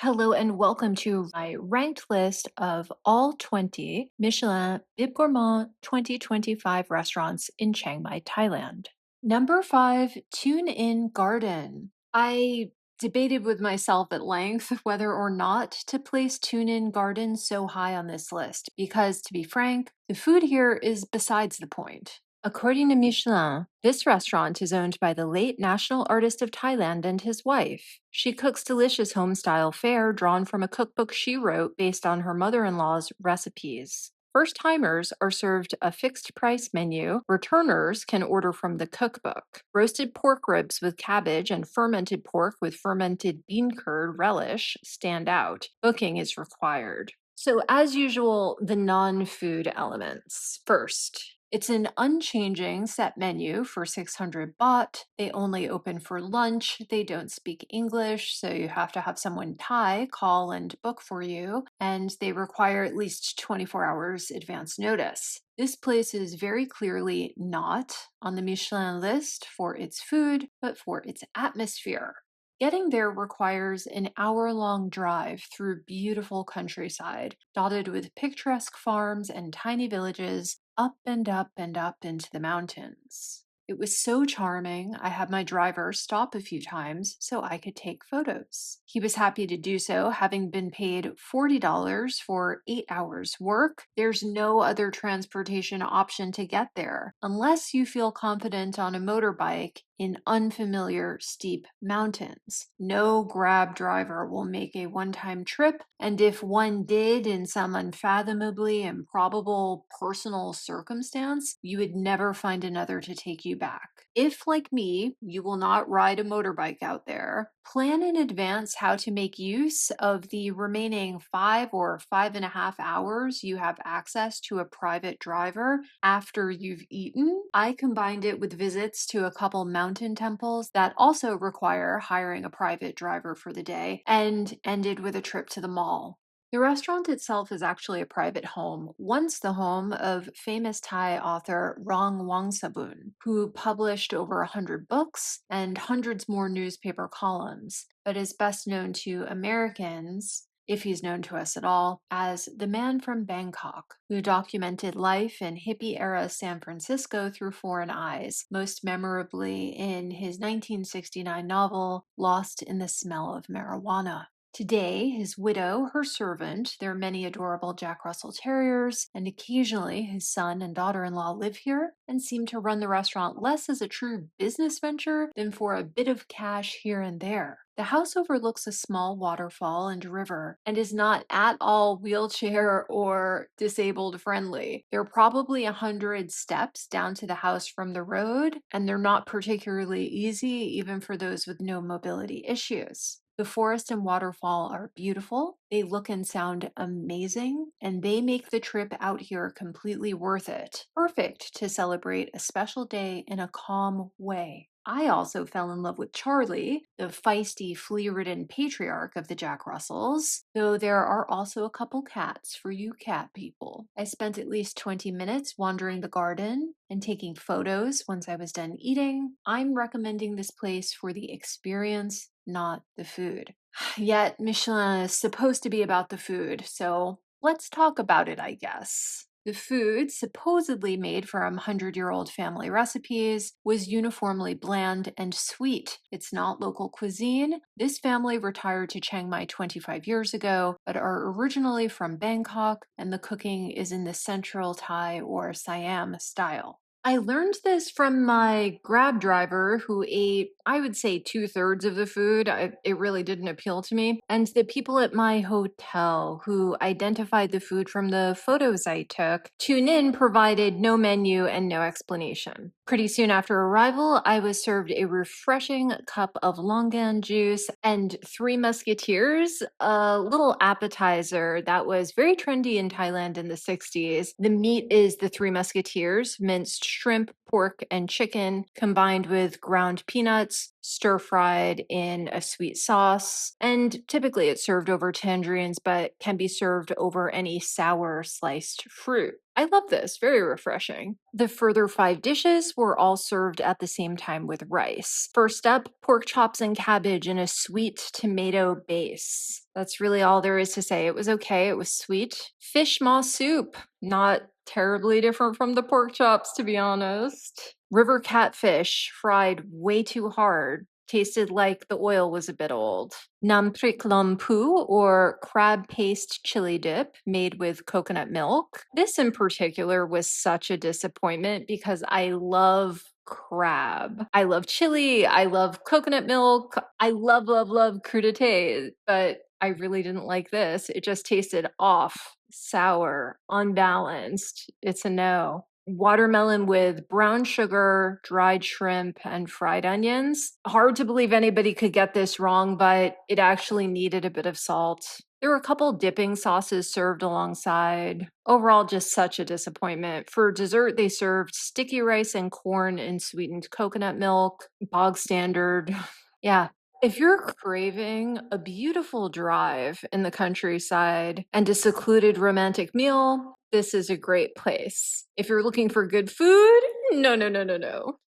Hello and welcome to my ranked list of all 20 Michelin Bib Gourmand 2025 restaurants in Chiang Mai, Thailand. Number 5, Tune In Garden. I debated with myself at length whether or not to place Tune In Garden so high on this list because, to be frank, the food here is besides the point. According to Michelin, this restaurant is owned by the late national artist of Thailand and his wife. She cooks delicious home-style fare drawn from a cookbook she wrote based on her mother-in-law's recipes. First-timers are served a fixed-price menu. Returners can order from the cookbook. Roasted pork ribs with cabbage and fermented pork with fermented bean curd relish stand out. Booking is required. So, as usual, the non-food elements. First, it's an unchanging set menu for 600 baht. They only open for lunch. They don't speak English, so you have to have someone Thai call and book for you, and they require at least 24 hours advance notice. This place is very clearly not on the Michelin list for its food, but for its atmosphere. Getting there requires an hour-long drive through beautiful countryside, dotted with picturesque farms and tiny villages, up and up and up into the mountains. It was so charming, I had my driver stop a few times so I could take photos. He was happy to do so, having been paid $40 for 8 hours work. There's no other transportation option to get there, unless you feel confident on a motorbike in unfamiliar steep mountains. No Grab driver will make a one-time trip, and if one did in some unfathomably improbable personal circumstance, you would never find another to take you back. If, like me, you will not ride a motorbike out there, plan in advance how to make use of the remaining 5 or 5.5 hours you have access to a private driver after you've eaten. I combined it with visits to a couple mountain temples that also require hiring a private driver for the day, and ended with a trip to the mall. The restaurant itself is actually a private home, once the home of famous Thai author Rong Wangsabun, who published over 100 books and hundreds more newspaper columns, but is best known to Americans, if he's known to us at all, as the man from Bangkok, who documented life in hippie-era San Francisco through foreign eyes, most memorably in his 1969 novel, Lost in the Smell of Marijuana. Today, his widow, her servant, their many adorable Jack Russell Terriers, and occasionally his son and daughter-in-law live here and seem to run the restaurant less as a true business venture than for a bit of cash here and there. The house overlooks a small waterfall and river and is not at all wheelchair or disabled friendly. There are probably 100 steps down to the house from the road, and they're not particularly easy even for those with no mobility issues. The forest and waterfall are beautiful, they look and sound amazing, and they make the trip out here completely worth it. Perfect to celebrate a special day in a calm way. I also fell in love with Charlie, the feisty, flea-ridden patriarch of the Jack Russells, though there are also a couple cats for you cat people. I spent at least 20 minutes wandering the garden and taking photos once I was done eating. I'm recommending this place for the experience, not the food. Yet Michelin is supposed to be about the food, so let's talk about it, I guess. The food, supposedly made from 100-year-old family recipes, was uniformly bland and sweet. It's not local cuisine. This family retired to Chiang Mai 25 years ago, but are originally from Bangkok, and the cooking is in the Central Thai or Siam style. I learned this from my Grab driver who ate, I would say, 2/3 of the food. It really didn't appeal to me. And the people at my hotel who identified the food from the photos I took. Tune In provided no menu and no explanation. Pretty soon after arrival, I was served a refreshing cup of longan juice and Three Musketeers, a little appetizer that was very trendy in Thailand in the 60s. The meat is the Three Musketeers, minced shrimp, pork, and chicken, combined with ground peanuts, stir-fried in a sweet sauce, and typically it's served over tangerines, but can be served over any sour sliced fruit. I love this, very refreshing. The further 5 dishes were all served at the same time with rice. First up, pork chops and cabbage in a sweet tomato base. That's really all there is to say. It was okay. It was sweet. Fish maw soup. Not terribly different from the pork chops, to be honest. River catfish, fried way too hard. Tasted like the oil was a bit old. Nam prik lam pu, or crab paste chili dip, made with coconut milk. This in particular was such a disappointment because I love crab. I love chili. I love coconut milk. I love, love, love crudité, but I really didn't like this. It just tasted off, sour, unbalanced. It's a no. Watermelon with brown sugar, dried shrimp, and fried onions. Hard to believe anybody could get this wrong, but it actually needed a bit of salt. There were a couple dipping sauces served alongside. Overall, just such a disappointment. For dessert, they served sticky rice and corn in sweetened coconut milk, bog standard. Yeah, if you're craving a beautiful drive in the countryside and a secluded romantic meal, this is a great place. If you're looking for good food, no, no, no, no, no.